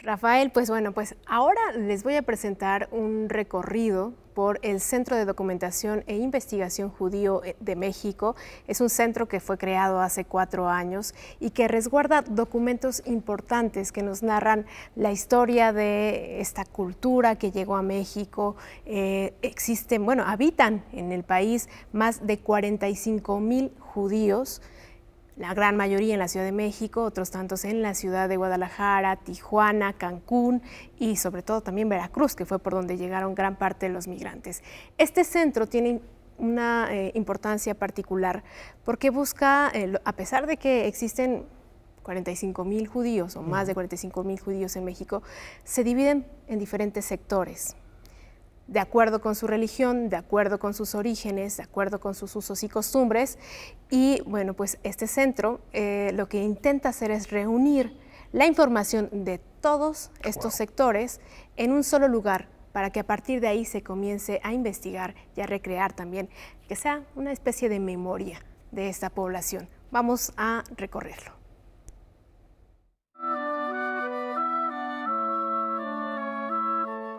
Rafael, pues bueno, pues ahora les voy a presentar un recorrido por el Centro de Documentación e Investigación Judío de México. Es un centro que fue creado hace 4 años y que resguarda documentos importantes que nos narran la historia de esta cultura que llegó a México. Habitan en el país más de 45,000 judíos, la gran mayoría en la Ciudad de México, otros tantos en la ciudad de Guadalajara, Tijuana, Cancún y sobre todo también Veracruz, que fue por donde llegaron gran parte de los migrantes. Este centro tiene una importancia particular porque busca, a pesar de que existen 45,000 judíos o más de 45,000 judíos en México, se dividen en diferentes sectores, de acuerdo con su religión, de acuerdo con sus orígenes, de acuerdo con sus usos y costumbres. Y bueno, pues este centro lo que intenta hacer es reunir la información de todos estos sectores en un solo lugar para que a partir de ahí se comience a investigar y a recrear también, que sea una especie de memoria de esta población. Vamos a recorrerlo.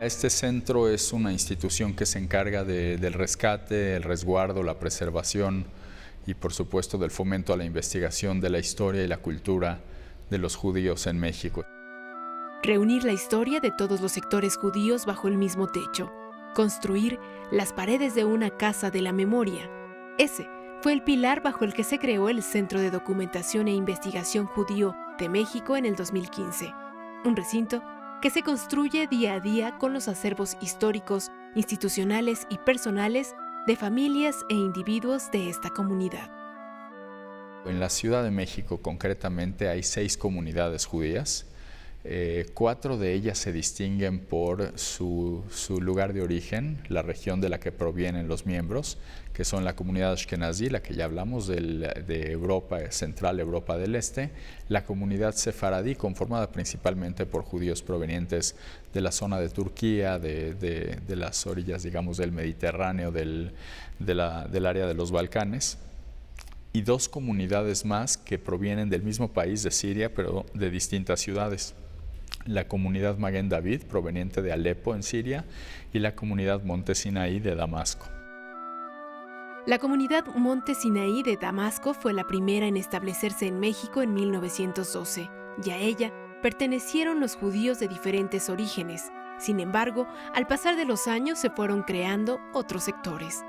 Este centro es una institución que se encarga del rescate, el resguardo, la preservación y por supuesto del fomento a la investigación de la historia y la cultura de los judíos en México. Reunir la historia de todos los sectores judíos bajo el mismo techo. Construir las paredes de una casa de la memoria. Ese fue el pilar bajo el que se creó el Centro de Documentación e Investigación Judío de México en el 2015. Un recinto que se construye día a día con los acervos históricos, institucionales y personales de familias e individuos de esta comunidad. En la Ciudad de México concretamente hay 6 comunidades judías. 4 de ellas se distinguen por su lugar de origen, la región de la que provienen los miembros, que son la comunidad Ashkenazí, la que ya hablamos, de Europa Central, Europa del Este, la comunidad Sefaradí, conformada principalmente por judíos provenientes de la zona de Turquía, de las orillas, digamos, del Mediterráneo, del área de los Balcanes, y 2 comunidades más que provienen del mismo país, de Siria, pero de distintas ciudades. La comunidad Maguen David, proveniente de Alepo, en Siria, y la comunidad Monte Sinaí de Damasco. La comunidad Monte Sinaí de Damasco fue la primera en establecerse en México en 1912, y a ella pertenecieron los judíos de diferentes orígenes. Sin embargo, al pasar de los años se fueron creando otros sectores.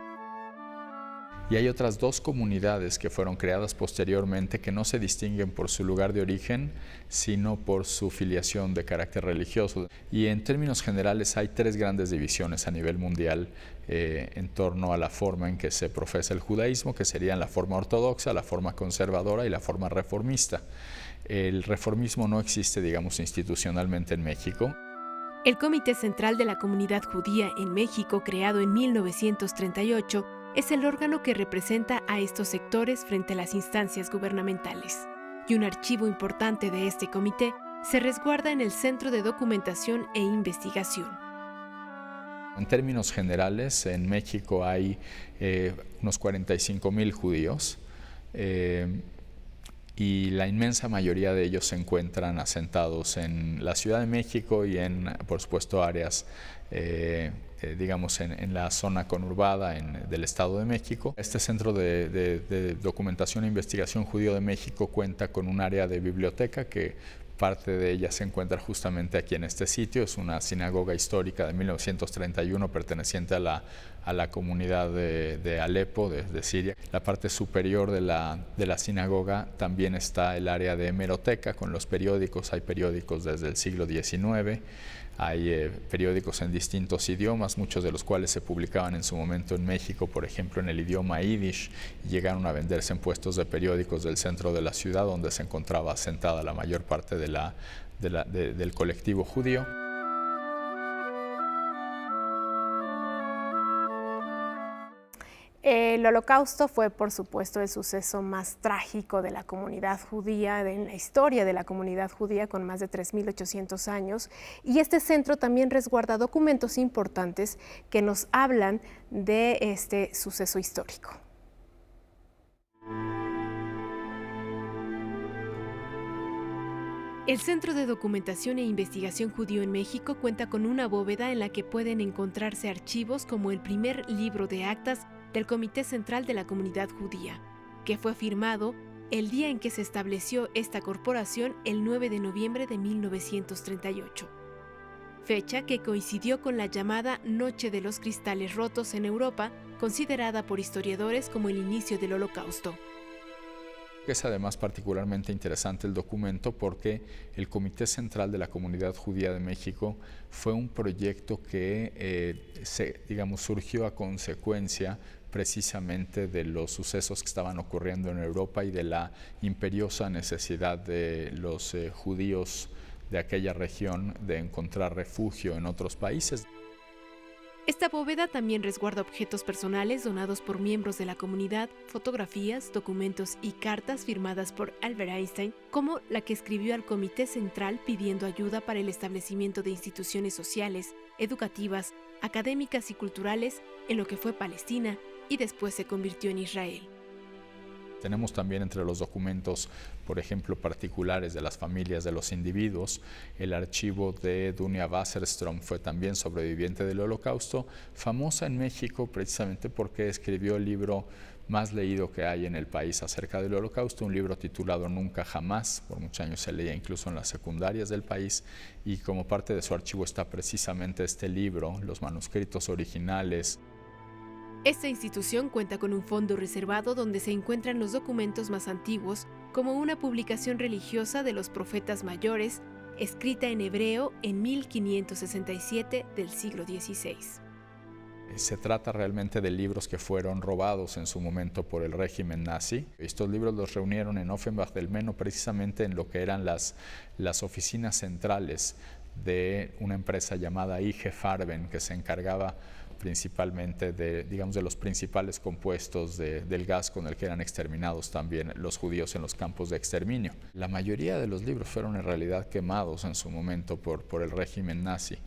Y hay otras 2 comunidades que fueron creadas posteriormente que no se distinguen por su lugar de origen, sino por su filiación de carácter religioso. Y en términos generales hay 3 grandes divisiones a nivel mundial en torno a la forma en que se profesa el judaísmo, que serían la forma ortodoxa, la forma conservadora y la forma reformista. El reformismo no existe, digamos, institucionalmente en México. El Comité Central de la Comunidad Judía en México, creado en 1938, es el órgano que representa a estos sectores frente a las instancias gubernamentales. Y un archivo importante de este comité se resguarda en el Centro de Documentación e Investigación. En términos generales, en México hay unos 45,000 judíos y la inmensa mayoría de ellos se encuentran asentados en la Ciudad de México y en, por supuesto, áreas digamos, en la zona conurbada del Estado de México. Este Centro de Documentación e Investigación Judío de México cuenta con un área de biblioteca que parte de ella se encuentra justamente aquí en este sitio. Es una sinagoga histórica de 1931 perteneciente a la comunidad de Alepo, de Siria. La parte superior de la sinagoga también está el área de hemeroteca con los periódicos. Hay periódicos desde el siglo XIX. Hay periódicos en distintos idiomas, muchos de los cuales se publicaban en su momento en México, por ejemplo en el idioma yiddish, y llegaron a venderse en puestos de periódicos del centro de la ciudad, donde se encontraba asentada la mayor parte del colectivo judío. El Holocausto fue, por supuesto, el suceso más trágico de la comunidad judía, en la historia de la comunidad judía, con más de 3.800 años. Y este centro también resguarda documentos importantes que nos hablan de este suceso histórico. El Centro de Documentación e Investigación Judío en México cuenta con una bóveda en la que pueden encontrarse archivos como el primer libro de actas del Comité Central de la Comunidad Judía, que fue firmado el día en que se estableció esta corporación, el 9 de noviembre de 1938, fecha que coincidió con la llamada Noche de los Cristales Rotos en Europa, considerada por historiadores como el inicio del Holocausto. Es además particularmente interesante el documento porque el Comité Central de la Comunidad Judía de México fue un proyecto que surgió a consecuencia precisamente de los sucesos que estaban ocurriendo en Europa y de la imperiosa necesidad de los judíos de aquella región de encontrar refugio en otros países. Esta bóveda también resguarda objetos personales donados por miembros de la comunidad, fotografías, documentos y cartas firmadas por Albert Einstein, como la que escribió al Comité Central pidiendo ayuda para el establecimiento de instituciones sociales, educativas, académicas y culturales en lo que fue Palestina y después se convirtió en Israel. Tenemos también entre los documentos, por ejemplo, particulares de las familias de los individuos. El archivo de Dunia Wasserstrom fue también sobreviviente del Holocausto, famosa en México precisamente porque escribió el libro más leído que hay en el país acerca del Holocausto, un libro titulado Nunca Jamás. Por muchos años se leía incluso en las secundarias del país, y como parte de su archivo está precisamente este libro, los manuscritos originales. Esta institución cuenta con un fondo reservado donde se encuentran los documentos más antiguos, como una publicación religiosa de los profetas mayores, escrita en hebreo en 1567 del siglo XVI. Se trata realmente de libros que fueron robados en su momento por el régimen nazi. Estos libros los reunieron en Offenbach del Meno precisamente en lo que eran las oficinas centrales de una empresa llamada IG Farben, que se encargaba principalmente de los principales compuestos del gas con el que eran exterminados también los judíos en los campos de exterminio. La mayoría de los libros fueron en realidad quemados en su momento por el régimen nazi,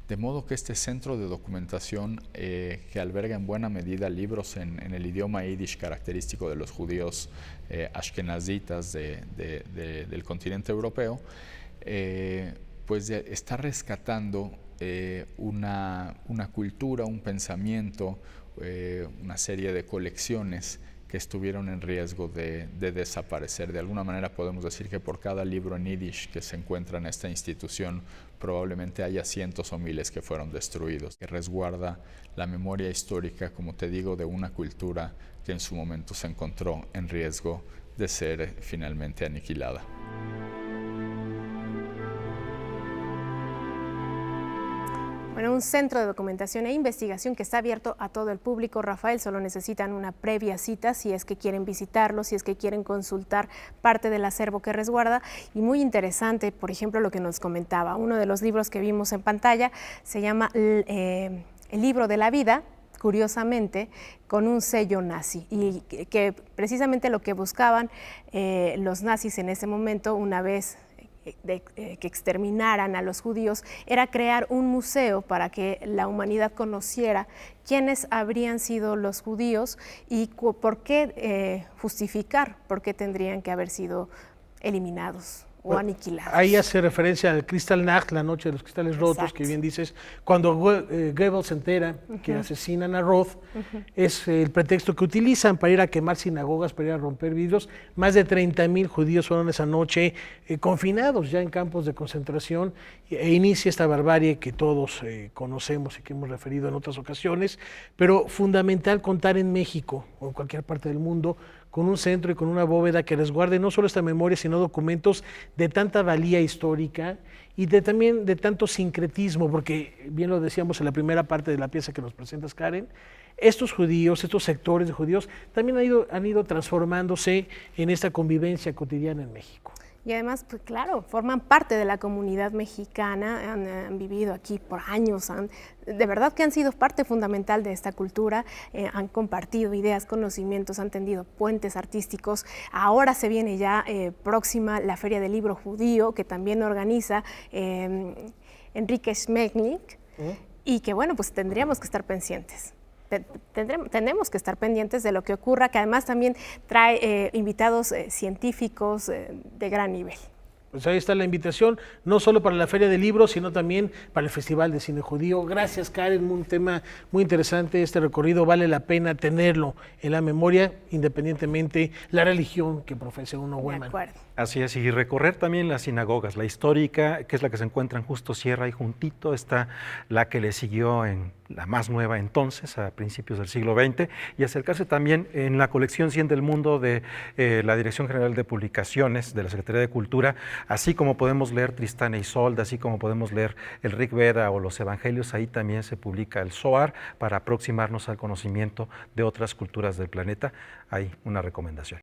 de modo que este centro de documentación que alberga en buena medida libros en el idioma yiddish característico de los judíos ashkenazitas del continente europeo, pues está rescatando una cultura, un pensamiento, una serie de colecciones que estuvieron en riesgo de desaparecer. De alguna manera podemos decir que por cada libro en yiddish que se encuentra en esta institución probablemente haya cientos o miles que fueron destruidos, que resguarda la memoria histórica, como te digo, de una cultura que en su momento se encontró en riesgo de ser finalmente aniquilada. Bueno, un centro de documentación e investigación que está abierto a todo el público, Rafael, solo necesitan una previa cita si es que quieren visitarlo, si es que quieren consultar parte del acervo que resguarda. Y muy interesante, por ejemplo, lo que nos comentaba, uno de los libros que vimos en pantalla se llama El libro de la vida, curiosamente, con un sello nazi, y que precisamente lo que buscaban los nazis en ese momento, una vez que exterminaran a los judíos, era crear un museo para que la humanidad conociera quiénes habrían sido los judíos y por qué justificar por qué tendrían que haber sido eliminados o aniquilados. Ahí hace referencia al Kristallnacht, la noche de los cristales rotos. Exacto. Que bien dices, cuando Goebbels se entera que asesinan a Roth, es el pretexto que utilizan para ir a quemar sinagogas, para ir a romper vidrios. Más de 30,000 judíos fueron esa noche confinados ya en campos de concentración, e inicia esta barbarie que todos conocemos y que hemos referido en otras ocasiones, pero fundamental contar en México o en cualquier parte del mundo con un centro y con una bóveda que resguarde no solo esta memoria, sino documentos de tanta valía histórica y también de tanto sincretismo, porque bien lo decíamos en la primera parte de la pieza que nos presentas, Karen, estos judíos, estos sectores de judíos, también han ido transformándose en esta convivencia cotidiana en México. Y además, pues claro, forman parte de la comunidad mexicana, han vivido aquí por años, de verdad que han sido parte fundamental de esta cultura, han compartido ideas, conocimientos, han tendido puentes artísticos. Ahora se viene ya próxima la Feria del Libro Judío, que también organiza Enrique Schmecknick, y que bueno, pues tendríamos que estar pendientes. Tenemos que estar pendientes de lo que ocurra, que además también trae invitados científicos de gran nivel. Pues ahí está la invitación, no solo para la Feria del Libro, sino también para el Festival de Cine Judío. Gracias, Karen, un tema muy interesante. Este recorrido vale la pena tenerlo en la memoria, independientemente la religión que profese uno. De acuerdo. Así es, y recorrer también las sinagogas, la histórica, que es la que se encuentra en Justo Sierra, y juntito está la que le siguió en la más nueva entonces, a principios del siglo XX, y acercarse también en la colección 100 del Mundo de la Dirección General de Publicaciones de la Secretaría de Cultura, así como podemos leer Tristán e Isolda, así como podemos leer el Rig Veda o los Evangelios, ahí también se publica el Zohar para aproximarnos al conocimiento de otras culturas del planeta. Hay una recomendación.